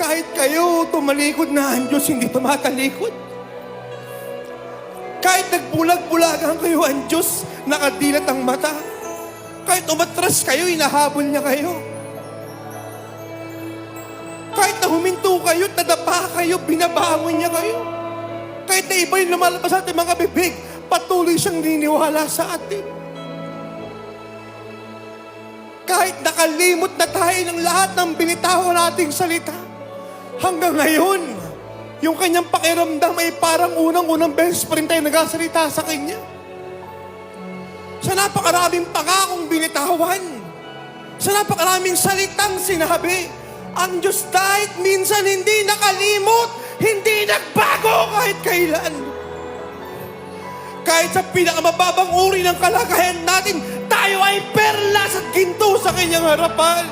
Kahit kayo tumalikod na, ang Diyos hindi tumatalikod. Kahit nagbulag-bulagan kayo, ang Diyos nakadilat ang mata. Kahit umatras kayo, inahabol niya kayo. Kahit na huminto kayo, nadapa kayo, binabangon niya kayo. Kahit na iba yung lumalabas sa ating mga bibig, patuloy siyang niniwala sa atin. Kahit nakalimot na tayo ng lahat ng binitawan nating salita, hanggang ngayon, yung kanyang pakiramdam ay parang unang-unang beses pa rin tayo nagsasalita sa kanya. Sa napakaraming pangakong binitawan, sa napakaraming salitang sinabi, ang Diyos kahit minsan hindi nakalimot, hindi nagbago kahit kailan. Kahit sa pinakamababang uri ng kalagayan natin, tayo ay perlas at ginto sa kanyang harapan.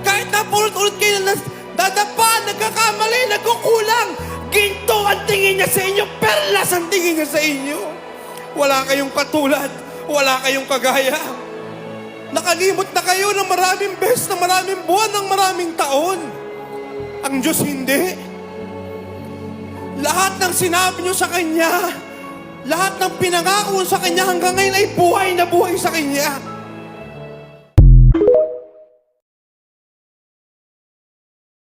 Kahit na ulit-ulit kayo na dadapa, nagkakamali, nagkukulang, ginto ang tingin niya sa inyo, perlas ang tingin niya sa inyo. Wala kayong katulad, wala kayong kagaya. Nakalimot na kayo ng maraming beses, ng maraming buwan, ng maraming taon. Ang Diyos hindi. Lahat ng sinabi niyo sa Kanya, lahat ng pinangako sa Kanya hanggang ngayon ay buhay na buhay sa Kanya.